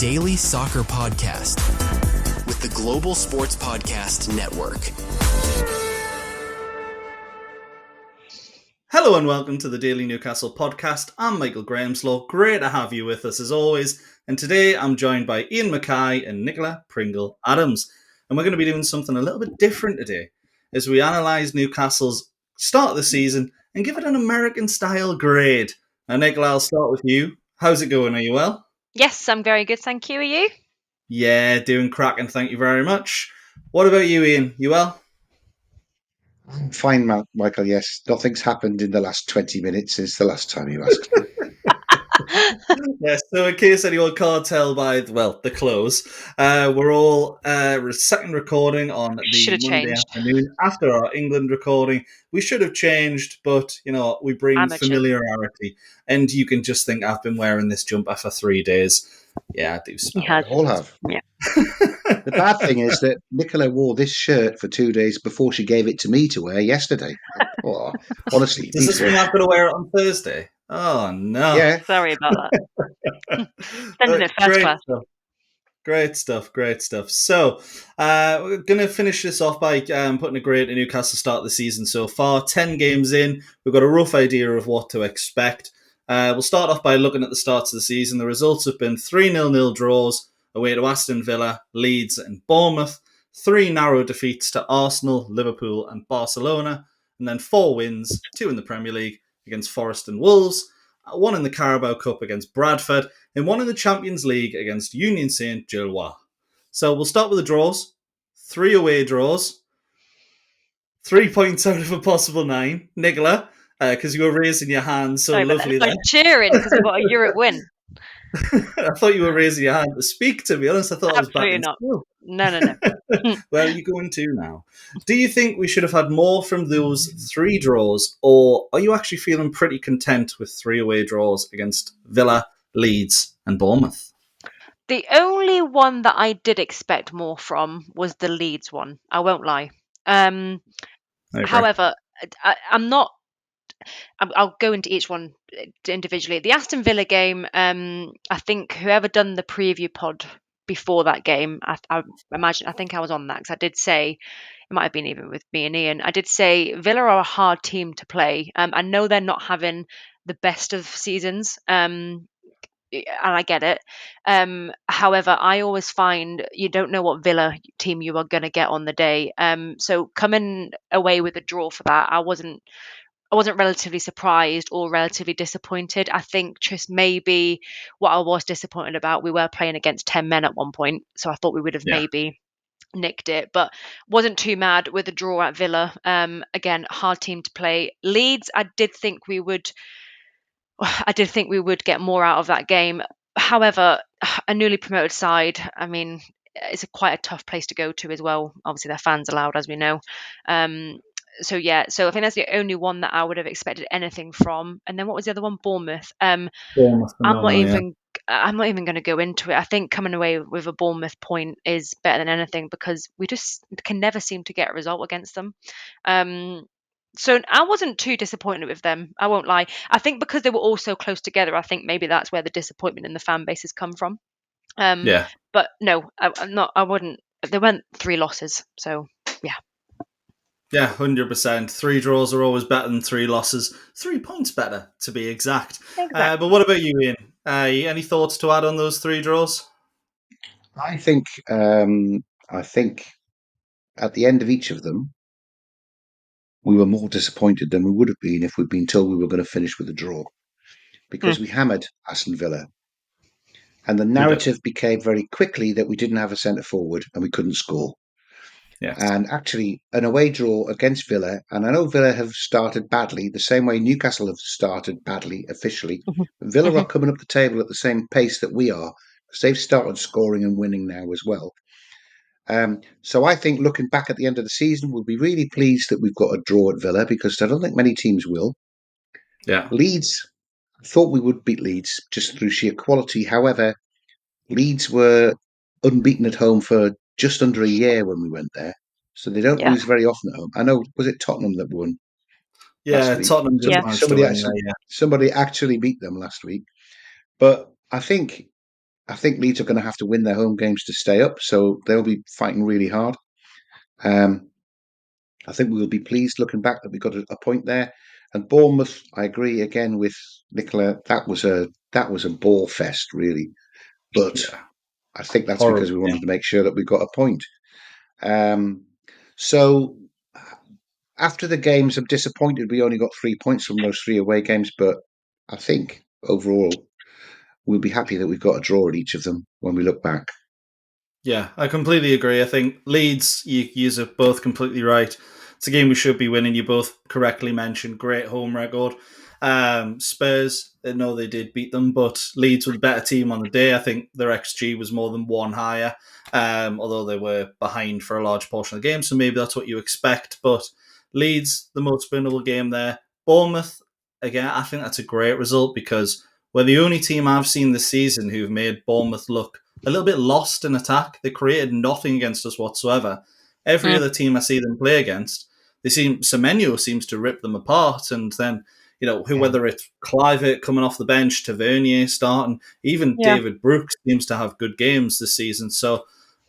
daily soccer podcast with the Global Sports Podcast Network. Hello and welcome to the Daily Newcastle podcast. I'm Michael Grahamslaw. Great to have you with us as always. And today I'm joined by Iain, Mackay and Nicola, Pringle-Adams. And we're going to be doing something a little bit different today as we analyse Newcastle's start of the season and give it an American-style grade. Now, Nicola, I'll start with you. How's it going? Are you well? Yes, I'm very good, thank you. Are you? Yeah, doing cracking, thank you very much. What about you, Iain? You well? I'm fine, Michael, yes. Nothing's happened in the last 20 minutes since the last time you asked me. Yes, so in case anyone can't tell by, the close, we're all second recording on the Monday afternoon after our England recording. We should have changed, but, you know, we bring familiarity. And you can just think I've been wearing this jumper for 3 days. Yeah, I do smell it. We all have. Yeah. The bad thing is that Nicola wore this shirt for 2 days before she gave it to me to wear yesterday. Oh, honestly. Does this mean I've got to wear it on Thursday? Oh, no. Yeah. Sorry about that. Sending it first class. Great stuff. So, we're going to finish this off by putting a grade to Newcastle start of the season so far. 10 games in, we've got a rough idea of what to expect. We'll start off by looking at the starts of the season. The results have been 3 0-0 draws away to Aston Villa, Leeds and Bournemouth, 3 narrow defeats to Arsenal, Liverpool and Barcelona, and then 4 wins, 2 in the Premier League against Forest and Wolves, 1 in the Carabao Cup against Bradford, and 1 in the Champions League against Union Saint-Gilloise. So we'll start with the draws. 3 away draws. 3 points out of a possible 9. Nicola, because you were raising your hand so lovely there. I'm cheering because we've got a Europe win. I thought you were raising your hand to speak, to be honest. I thought Absolutely I was back in not. school. No. Well, you're going to now. Do you think we should have had more from those 3 draws, or are you actually feeling pretty content with 3 away draws against Villa, Leeds and Bournemouth? The only one that I did expect more from was the Leeds one. I won't lie. However, I'm not... I'll go into each one individually. The Aston Villa game, I think whoever done the preview pod before that game, I think I was on that because I did say, it might have been even with me and Iain, I did say Villa are a hard team to play. I know they're not having the best of seasons, and I get it. However, I always find you don't know what Villa team you are going to get on the day. So coming away with a draw for that, I wasn't relatively surprised or relatively disappointed. I think just maybe what I was disappointed about, we were playing against 10 men at one point, so I thought we would have maybe nicked it, but wasn't too mad with a draw at Villa. Again, hard team to play. Leeds, I did think we would get more out of that game. However, a newly promoted side, I mean, it's quite a tough place to go to as well. Obviously, their fans allowed, as we know. So I think that's the only one that I would have expected anything from. And then what was the other one? Bournemouth. Bournemouth I'm not even going to go into it. I think coming away with a Bournemouth point is better than anything because we just can never seem to get a result against them. So I wasn't too disappointed with them. I won't lie. I think because they were all so close together, I think maybe that's where the disappointment in the fan base has come from. But no, I'm not. I wouldn't. They went 3 losses, so yeah. Yeah, 100%. 3 draws are always better than 3 losses. 3 points better, to be exact. But what about you, Iain? Any thoughts to add on those 3 draws? I think at the end of each of them, we were more disappointed than we would have been if we'd been told we were going to finish with a draw. Because we hammered Aston Villa. And the narrative became very quickly that we didn't have a centre forward and we couldn't score. Yes. And actually, an away draw against Villa, and I know Villa have started badly, the same way Newcastle have started badly officially. Villa are coming up the table at the same pace that we are, because they've started scoring and winning now as well. So I think looking back at the end of the season, we'll be really pleased that we've got a draw at Villa, because I don't think many teams will. Yeah. Leeds, I thought we would beat Leeds just through sheer quality. However, Leeds were unbeaten at home for just under a year when we went there. So they don't lose very often at home. I know, was it Tottenham that won? Yeah, Tottenham just somebody actually beat them last week. But I think I think Leeds are going to have to win their home games to stay up, so they'll be fighting really hard. I think we will be pleased looking back that we got a point there. And Bournemouth, I agree again with Nicola. That was a ball fest, really. But Yeah, I think that's horrible. because we wanted to make sure that we got a point. So after the games, I'm disappointed we only got 3 points from those 3 away games. But I think overall we'll be happy that we've got a draw at each of them when we look back. Yeah, I completely agree. I think Leeds, you are both completely right. It's a game we should be winning. You both correctly mentioned great home record. Spurs, I know they did beat them, but Leeds were the better team on the day. I think their XG was more than one higher, although they were behind for a large portion of the game, so maybe that's what you expect. But Leeds, the most winnable game there. Bournemouth, again, I think that's a great result because we're the only team I've seen this season who've made Bournemouth look a little bit lost in attack. They created nothing against us whatsoever. Every other team I see them play against, Semenyo seems to rip them apart, and then whether it's Clivert coming off the bench, Tavernier starting, even Yeah. David Brooks seems to have good games this season. So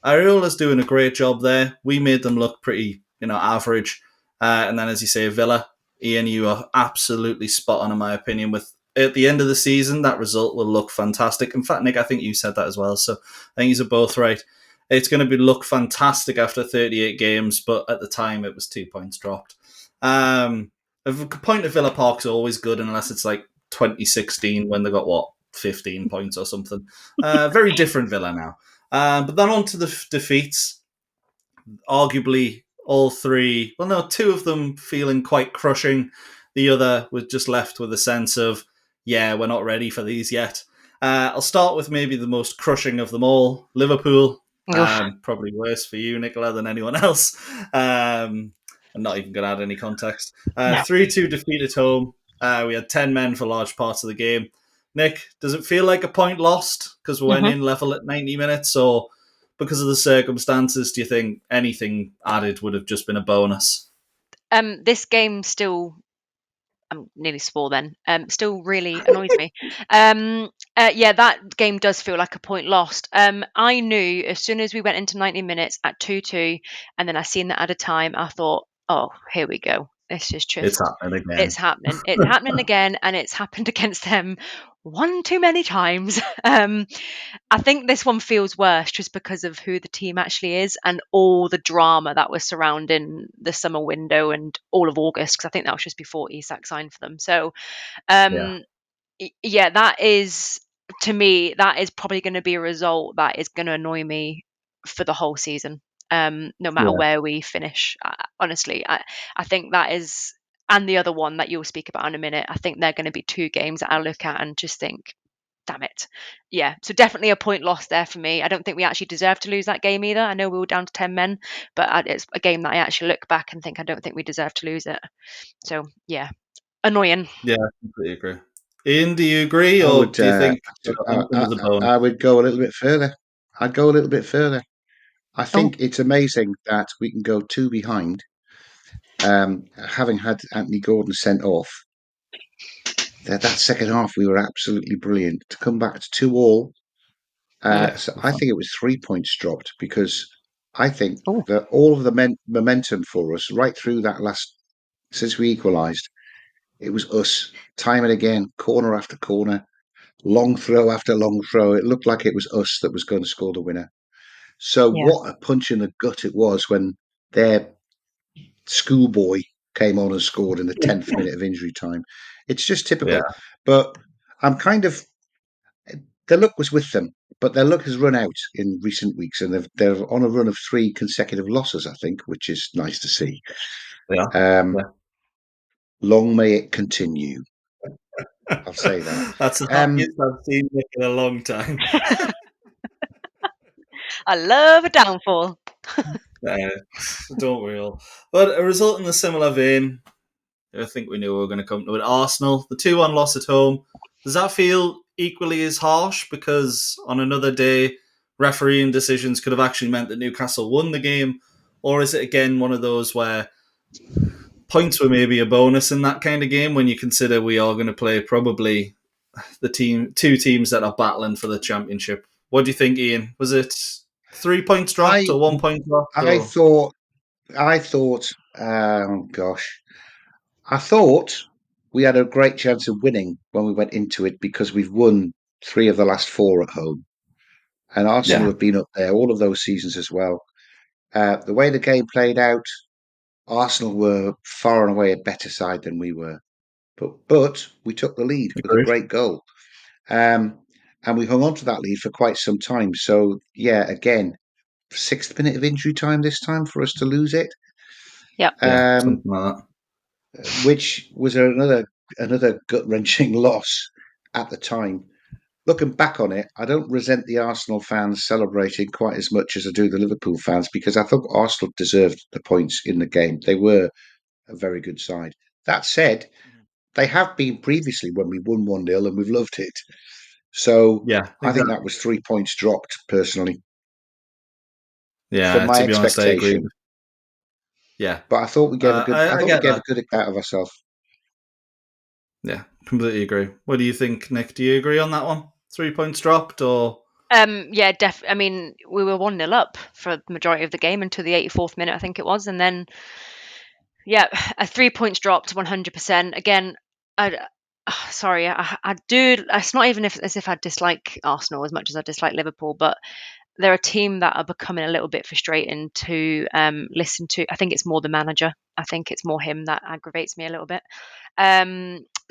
Ariola's doing a great job there. We made them look pretty, average. And then, as you say, Villa, Iain, you are absolutely spot on in my opinion with at the end of the season, that result will look fantastic. In fact, Nick, I think you said that as well. So I think you're both right. It's going to look fantastic after 38 games, but at the time it was 2 points dropped. A point at Villa Park's always good unless it's like 2016 when they got, 15 points or something. Very different Villa now. But then on to the defeats. Arguably all three, two of them feeling quite crushing. The other was just left with a sense of, we're not ready for these yet. I'll start with maybe the most crushing of them all, Liverpool. Probably worse for you, Nicola, than anyone else. I'm not even going to add any context. 3-2 defeat at home. We had 10 men for large parts of the game. Nick, does it feel like a point lost because we went in level at 90 minutes, or because of the circumstances, do you think anything added would have just been a bonus? This game still, I'm nearly swore then, still really annoys me. That game does feel like a point lost. I knew as soon as we went into 90 minutes at 2-2, and then I seen that at a time, I thought, oh, here we go. This is just, It's happening again. It's happening. It's happening again, and it's happened against them one too many times. I think this one feels worse just because of who the team actually is and all the drama that was surrounding the summer window and all of August, because I think that was just before Isak signed for them. So, that is, to me, that is probably going to be a result that is going to annoy me for the whole season. No matter where we finish, honestly, I think that is, and the other one that you'll speak about in a minute, I think they're going to be two games that I look at and just think, damn it. Yeah, so definitely a point lost there for me. I don't think we actually deserve to lose that game either. I know we were down to 10 men, but it's a game that I actually look back and think I don't think we deserve to lose it. So, yeah, annoying. Yeah, I completely agree. Iain, do you agree, or do you think I would go a little bit further. I'd go a little bit further. I think it's amazing that we can go two behind, having had Anthony Gordon sent off. That second half, we were absolutely brilliant. To come back to 2-2, so I think it was 3 points dropped because I think that all of the momentum for us right through that last, since we equalised, it was us time and again, corner after corner, long throw after long throw. It looked like it was us that was going to score the winner. So what a punch in the gut it was when their schoolboy came on and scored in the 10th minute of injury time. It's just typical. But I'm kind of, their luck was with them, but their luck has run out in recent weeks, and they're on a run of 3 consecutive losses, I think, which is nice to see. Long may it continue. I'll say that. That's the happiest I've seen Nick in a long time. I love a downfall. Don't we all? But a result in a similar vein, I think we knew we were going to come to it. Arsenal, the 2-1 loss at home. Does that feel equally as harsh? Because on another day, refereeing decisions could have actually meant that Newcastle won the game. Or is it again one of those where points were maybe a bonus in that kind of game when you consider we are going to play probably two teams that are battling for the championship What do you think, Iain? Was it 3 points dropped I or 1 point dropped? I Or... thought oh gosh, I thought we had a great chance of winning when we went into it because we've won 3 of the last 4 at home, and Arsenal Yeah, have been up there all of those seasons as well. The way the game played out, Arsenal were far and away a better side than we were, but we took the lead with a agreed. great goal. Um, and we hung on to that lead for quite some time. So, yeah, again, 6th minute of injury time this time for us to lose it, Yep. Yeah, um, something like that. which was another gut wrenching loss at the time. Looking back on it, I don't resent the Arsenal fans celebrating quite as much as I do the Liverpool fans because I thought Arsenal deserved the points in the game. They were a very good side. That said, they have been previously when we won 1-0 and we've loved it. So Yeah, I think that exactly. was 3 points dropped, personally, from Yeah, my to be honest, I agree. expectation. Yeah, But I thought we gave a good. I I thought we get gave a that. good account of ourselves. Yeah, completely agree. What do you think, Nick? Do you agree on that one? 3 points dropped or... Yeah, I mean, we were 1-0 up for the majority of the game until the 84th minute, I think it was, and then yeah, a 3 points dropped 100%. Again, I sorry, I do. It's not even as if I dislike Arsenal as much as I dislike Liverpool, but they're a team that are becoming a little bit frustrating to listen to. I think it's more the manager. I think it's more him that aggravates me a little bit.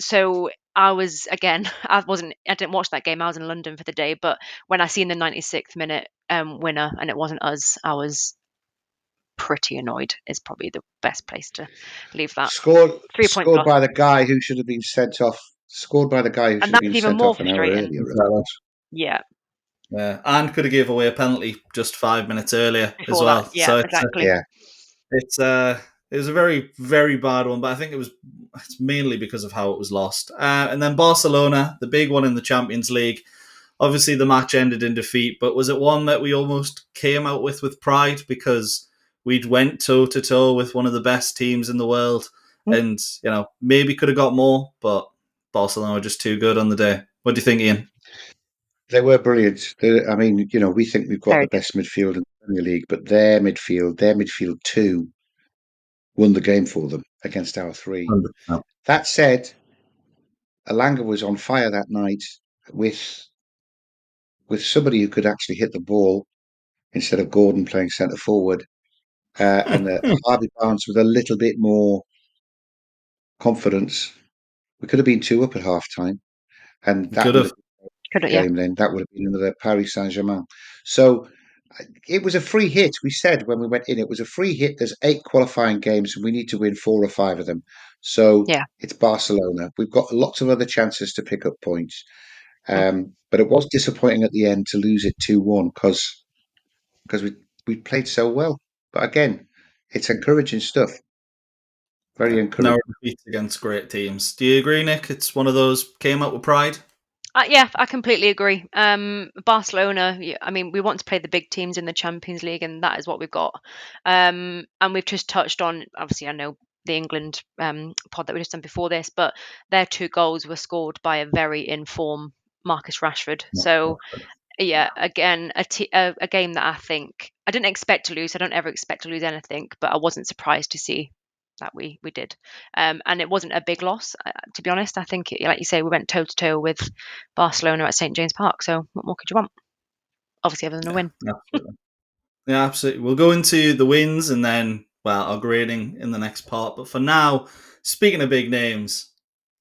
So I was again. I didn't watch that game. I was in London for the day. But when I seen the 96th minute winner and it wasn't us, I was pretty annoyed. Is probably the best place to leave that. Scored 3 point scored loss, by the guy who should have been sent off. Scored by the guy who and should have that's been even sent more off an hour frustrating. earlier. At Exactly. least. Yeah, Yeah, and could have gave away a penalty just 5 minutes earlier as before that. well. Yeah, So exactly. Yeah, it's it was a very very bad one, but I think it's mainly because of how it was lost. And then Barcelona, the big one in the Champions League. Obviously, the match ended in defeat, but was it one that we almost came out with pride because we'd went toe to toe with one of the best teams in the world, and maybe could have got more, but Barcelona were just too good on the day. What do you think, Iain? they were brilliant. I mean, we think we've got Very the good. best midfield in the Premier League, but their midfield two, won the game for them against our three. 100%. That said, Alanga was on fire that night with somebody who could actually hit the ball instead of Gordon playing centre forward, and Harvey Barnes with a little bit more confidence. We could have been 2 up at half time, and that Could would have. have been Could the yeah. game then. That would have been another Paris Saint Germain. So it was a free hit. We said when we went in, it was a free hit. There's 8 qualifying games, and we need to win 4 or 5 of them. So Yeah. it's Barcelona. We've got lots of other chances to pick up points. Mhm. But it was disappointing at the end to lose it 2-1 because we played so well. But again, it's encouraging stuff. Very Yeah. encouraging. Narrow defeats against great teams. Do you agree, Nick? It's one of those came out with pride. Yeah, I completely agree. Barcelona, I mean, we want to play the big teams in the Champions League, and that is what we've got. And we've just touched on, obviously, I know the England pod that we just done before this, but their 2 goals were scored by a very informed Marcus Rashford. So, yeah, again, a game that I think I didn't expect to lose. I don't ever expect to lose anything, but I wasn't surprised to see that we did. And it wasn't a big loss, to be honest. I think, like you say, we went toe to toe with Barcelona at St James Park. So what more could you want? Obviously, other than a Yeah, win. absolutely. Yeah, absolutely. We'll go into the wins and then, well, our grading in the next part. But for now, speaking of big names,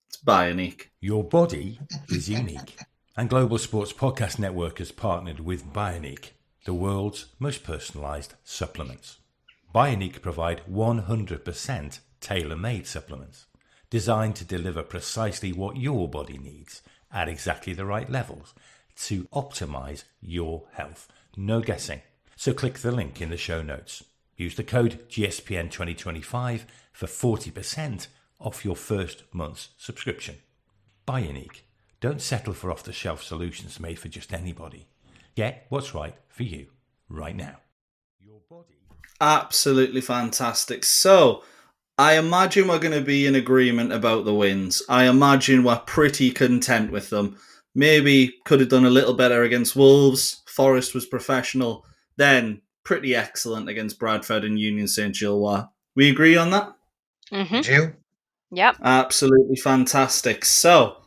it's Bionic. Your body is unique. And Global Sports Podcast Network has partnered with Bionic, the world's most personalised supplements. Bionic provide 100% tailor-made supplements designed to deliver precisely what your body needs at exactly the right levels to optimise your health. No guessing. So click the link in the show notes. Use the code GSPN2025 for 40% off your first month's subscription. Bionic. Don't settle for off-the-shelf solutions made for just anybody. Get what's right for you right now. Your body. Absolutely fantastic. So, I imagine we're going to be in agreement about the wins. I imagine we're pretty content with them. Maybe could have done a little better against Wolves. Forest was professional, then pretty excellent against Bradford and Union Saint-Gilloise. We agree on that? Did you? Yep. Absolutely fantastic. So,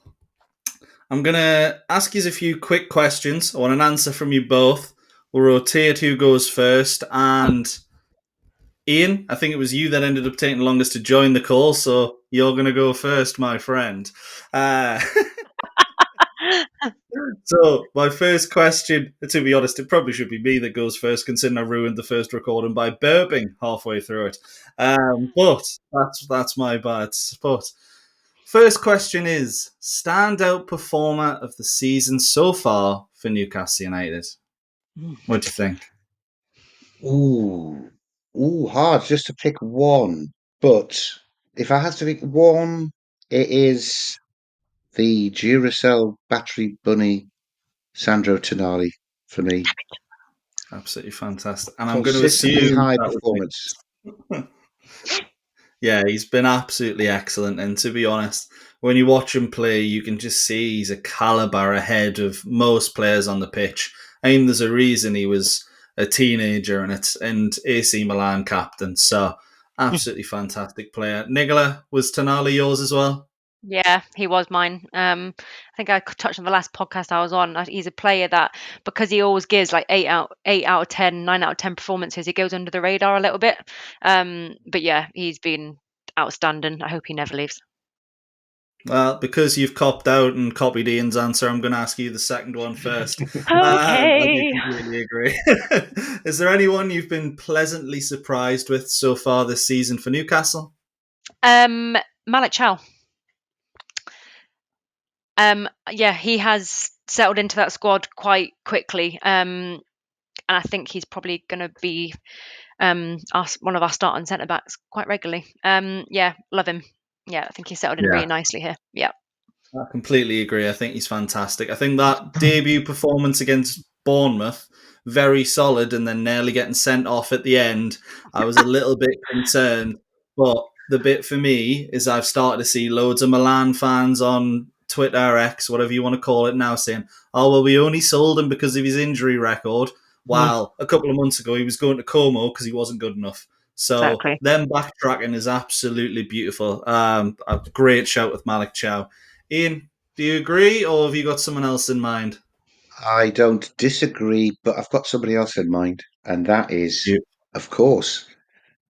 I'm going to ask you a few quick questions. I want an answer from you both. We'll rotate who goes first. And Iain, I think it was you that ended up taking the longest to join the call, so you're going to go first, my friend. So, my first question, to be honest, it probably should be me that goes first, considering I ruined the first recording by burping halfway through it. But that's my bad. But first question is, standout performer of the season so far for Newcastle United. What do you think? Hard just to pick one. But if I had to pick one, it is the Duracell battery bunny Sandro Tonali for me. Absolutely fantastic. And I'm going to Consistently assume high that performance. Yeah, he's been absolutely excellent. And to be honest, when you watch him play, you can just see he's a calibre ahead of most players on the pitch. I mean, there's a reason he was a teenager and AC Milan captain. So, absolutely fantastic player. Nicola, was Tonali yours as well? Yeah, he was mine. I think I touched on the last podcast I was on. He's a player that, because he always gives like 8 out of 10, 9 out of 10 performances, he goes under the radar a little bit. But yeah, he's been outstanding. I hope he never leaves. Well, because you've copped out and copied Ian's answer, I'm going to ask you the second one first. I do Okay. completely agree. Is there anyone you've been pleasantly surprised with so far this season for Newcastle? Malik Chow. Yeah, he has settled into that squad quite quickly. And I think he's probably going to be one of our starting centre backs quite regularly. Yeah, love him. Yeah, I think he's settled in really nicely here. Yeah. I completely agree. I think he's fantastic. I think that debut performance against Bournemouth, very solid, and then nearly getting sent off at the end, I was a little bit concerned. But the bit for me is I've started to see loads of Milan fans on Twitter, X, whatever you want to call it now, saying, oh, well, we only sold him because of his injury record. While a couple of months ago, he was going to Como because he wasn't good enough. So Exactly. them backtracking is absolutely beautiful. A great shout with Malik Chow. Iain, do you agree, or have you got someone else in mind? I don't disagree, but I've got somebody else in mind, and that is, You. of course,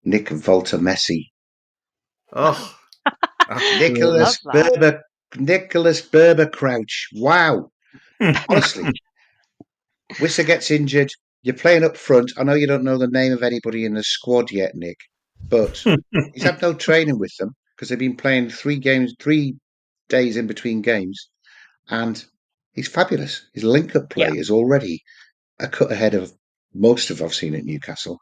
Nick Volta Messi. Oh, absolutely. Love that. Nicholas Berber Crouch. Wow. Honestly, Wissa gets injured. You're playing up front. I know you don't know the name of anybody in the squad yet, Nick, but he's had no training with them because they've been playing 3 days in between games, and he's fabulous. His link-up Yeah. play is already a cut ahead of most of I've seen at Newcastle,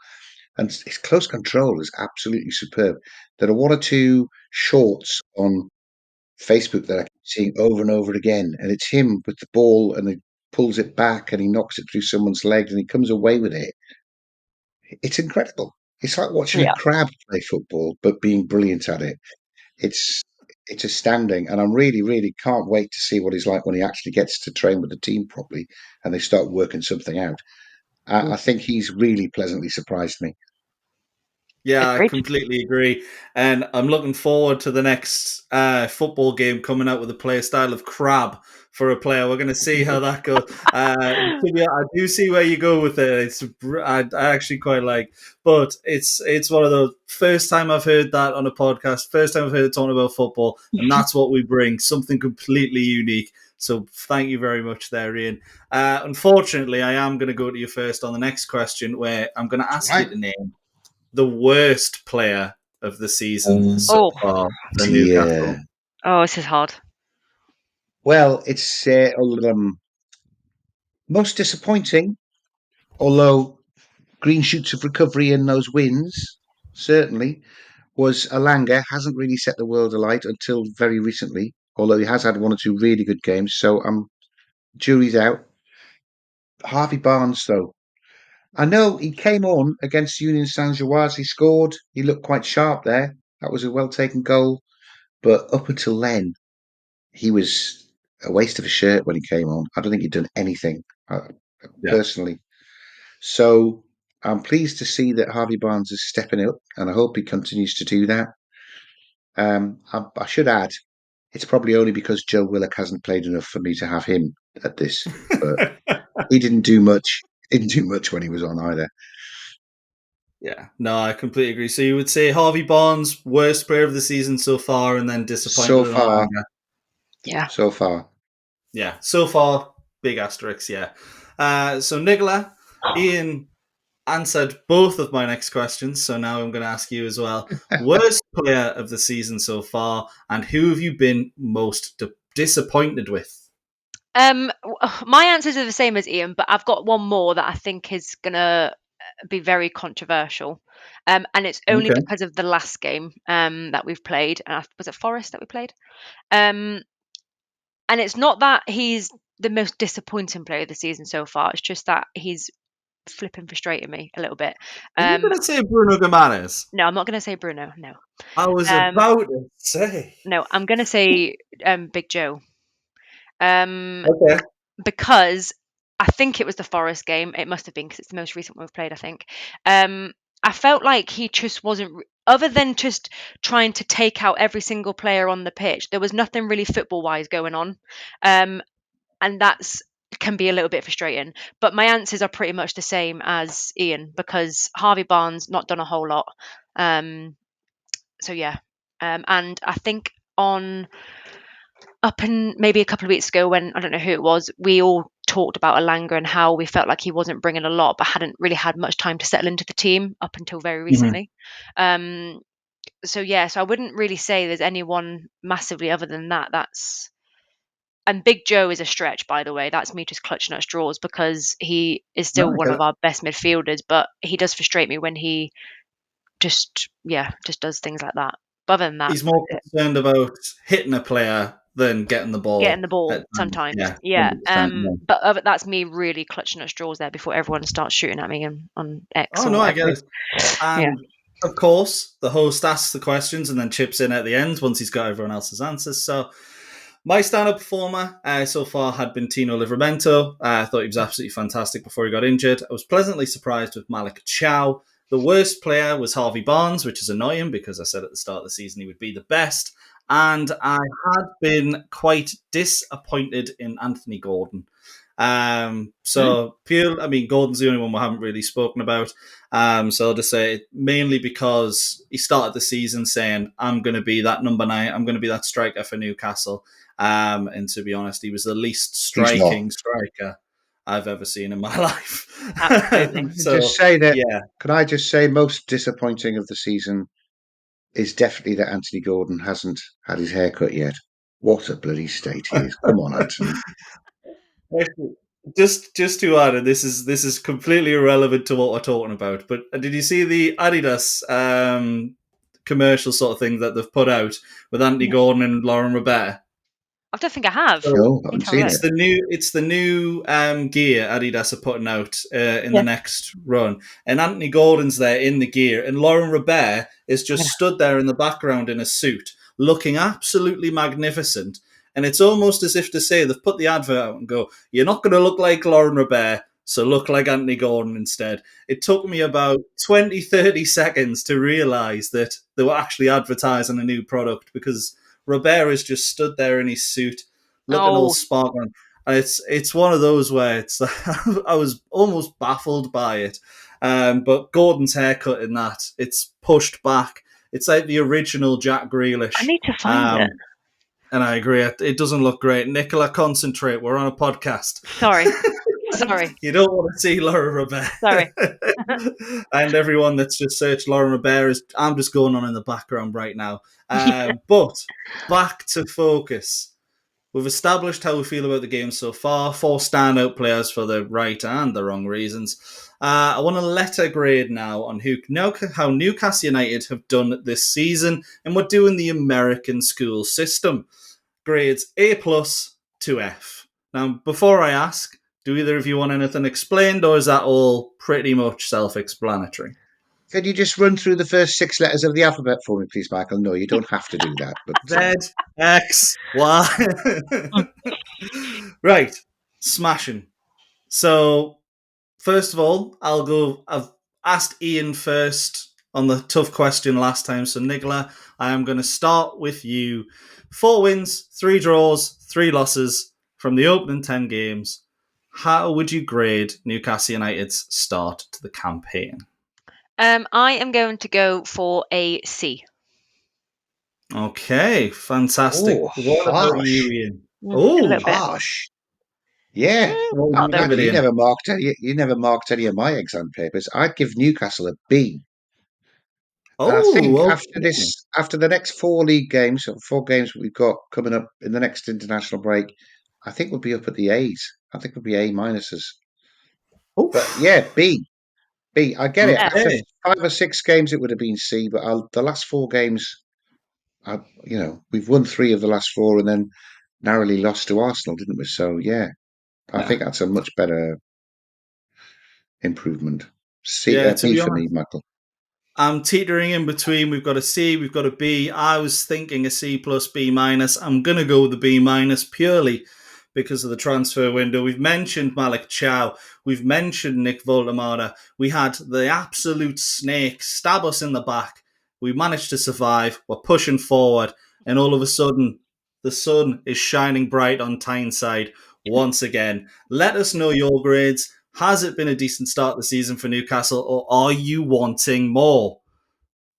and his close control is absolutely superb. There are one or two shorts on Facebook that I keep seeing over and over again, and it's him with the ball and he pulls it back and he knocks it through someone's legs and he comes away with it. It's incredible. It's like watching a Yeah. crab play football, but being brilliant at it. It's it's astounding, and I'm really can't wait to see what he's like when he actually gets to train with the team properly and they start working something out. I think he's really pleasantly surprised me. Yeah, I Agreed. completely agree. And I'm looking forward to the next football game coming out with a play style of crab for a player. We're going to see how that goes. I do see where you go with it. I actually quite like, but it's one of those first time I've heard that on a podcast, first time I've heard it talking about football, and that's what we bring, something completely unique. So thank you very much there, Iain. Unfortunately, I am going to go to you first on the next question, where I'm going to ask you Right. to name the worst player of the season so Oh, far for Yeah. Newcastle. this is hard. Well, it's most disappointing, although green shoots of recovery in those wins, certainly, was Alanga. Hasn't really set the world alight until very recently, although he has had one or two really good games. So jury's out. Harvey Barnes, though. I know he came on against Union Saint-Gilloise. He scored. He looked quite sharp there. That was a well taken goal. But up until then, he was a waste of a shirt when he came on. I don't think he'd done anything. personally. So I'm pleased to see that Harvey Barnes is stepping up, and I hope he continues to do that. I should add, it's probably only because Joe Willock hasn't played enough for me to have him at this. But he didn't do much. Didn't do much when he was on either. Yeah, no, I completely agree. So you would say Harvey Barnes, worst player of the season so far, and then disappointed So with far, Yeah. so far. Yeah, so far, big asterisks, yeah. So Nicola, Iain answered both of my next questions, so now I'm going to ask you as well. Worst player of the season so far, and who have you been most disappointed with? My answers are the same as Iain, but I've got one more that I think is gonna be very controversial. And it's only Okay. because of the last game that we've played. Was it Forest that we played? And it's not that he's the most disappointing player of the season so far. It's just that he's flipping frustrating me a little bit. Are you going to say Bruno Guimaraes? No, I'm not going to say Bruno. No. I was about to say. No, I'm going to say Big Joe. Okay. Because I think it was the Forest game. It must have been because it's the most recent one we've played, I think. I felt like he just wasn't, other than just trying to take out every single player on the pitch, there was nothing really football-wise going on. And that's can be a little bit frustrating. But my answers are pretty much the same as Iain, because Harvey Barnes not done a whole lot. So yeah. And I think up and maybe a couple of weeks ago, when I don't know who it was, we all talked about Elanga and how we felt like he wasn't bringing a lot, but hadn't really had much time to settle into the team up until very recently. So yeah, so I wouldn't really say there's anyone massively other than that. And Big Joe is a stretch, by the way. That's me just clutching at straws, because he is still one of our best midfielders, but he does frustrate me when he just does things like that. But other than that, he's more concerned about hitting a player than getting the ball. Sometimes. Yeah. But that's me really clutching at straws there before everyone starts shooting at me on X. Oh, or no, I whatever. get it. And of course, the host asks the questions and then chips in at the end once he's got everyone else's answers. So my stand-up performer so far had been Tino Livramento. I thought he was absolutely fantastic before he got injured. I was pleasantly surprised with Malik Chow. The worst player was Harvey Barnes, which is annoying because I said at the start of the season he would be the best. And I had been quite disappointed in Anthony Gordon. Gordon's the only one we haven't really spoken about. So I'll just say mainly because he started the season saying, I'm going to be that number 9. I'm going to be that striker for Newcastle. And to be honest, he was the least striking striker I've ever seen in my life. Absolutely. Can I just say most disappointing of the season is definitely that Anthony Gordon hasn't had his hair cut yet. What a bloody state he is. Come on, Anthony. Just to add, and this is completely irrelevant to what we're talking about, but did you see the Adidas commercial sort of thing that they've put out with Anthony Gordon and Lauren Robert? I don't think I have. No, I haven't seen it. It's the new gear Adidas are putting out in the next run, and Anthony Gordon's there in the gear, and Lauren Robert is just stood there in the background in a suit, looking absolutely magnificent. And it's almost as if to say they've put the advert out and go, you're not going to look like Lauren Robert, so look like Anthony Gordon instead. It took me about 20, 30 seconds to realise that they were actually advertising a new product, because Robert has just stood there in his suit, looking all sparkling. And it's one of those where it's I was almost baffled by it. But Gordon's haircut in that, it's pushed back. It's like the original Jack Grealish. I need to find it. And I agree, it doesn't look great. Nicola, concentrate. We're on a podcast. Sorry. You don't want to see Laura Robert. Sorry. And everyone that's just searched Laura Robert, I'm just going on in the background right now. But back to focus. We've established how we feel about the game so far. 4 standout players for the right and the wrong reasons. I want a letter grade now on how Newcastle United have done this season, and we're doing the American school system. Grades A+ to F. Now, before I ask, do either of you want anything explained, or is that all pretty much self-explanatory? Can you just run through the first 6 letters of the alphabet for me, please, Michael? No, you don't have to do that. But Z, X, Y. Right. Smashing. So, first of all, I'll go. I've asked Iain first on the tough question last time. So, Nicola, I am going to start with you. 4 wins, 3 draws, 3 losses from the opening 10 games. How would you grade Newcastle United's start to the campaign? I am going to go for a C. Okay, fantastic. Oh, What about harsh. you, Iain? A Oh, little bit. Harsh. Yeah. what I'll would you do give it, You Iain? never marked any of my exam papers. I'd give Newcastle a B. And I think Oh, okay. after the next 4 league games, or 4 games we've got coming up in the next international break, I think we'll be up at the A's. I think we'll be A minuses. But Oof. yeah, B. B. I get it. Yeah. After Okay. 5 or 6 games, it would have been C. But the last 4 games, we've won 3 of the last 4, and then narrowly lost to Arsenal, didn't we? So yeah, I Yeah. think that's a much better improvement. C. Yeah, to B be for me, honest, Michael. I'm teetering in between. We've got a C, we've got a B. I was thinking a C plus B minus. I'm going to go with the B minus purely because of the transfer window. We've mentioned Malik Chow. We've mentioned Nick Voltemada. We had the absolute snake stab us in the back. We managed to survive. We're pushing forward. And all of a sudden, the sun is shining bright on Tyneside once again. Let us know your grades. Has it been a decent start to the season for Newcastle, or are you wanting more?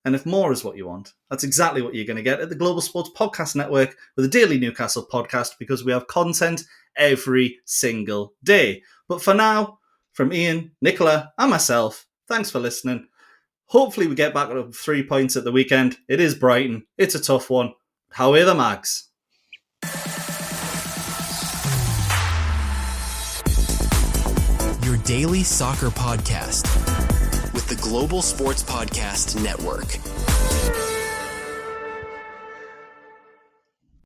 And if more is what you want, that's exactly what you're going to get at the Global Sports Podcast Network with the Daily Newcastle podcast, because we have content every single day. But for now, from Iain, Nicola, and myself, thanks for listening. Hopefully we get back up 3 points at the weekend. It is Brighton. It's a tough one. How are the Mags? Your daily soccer podcast with the Global Sports Podcast Network.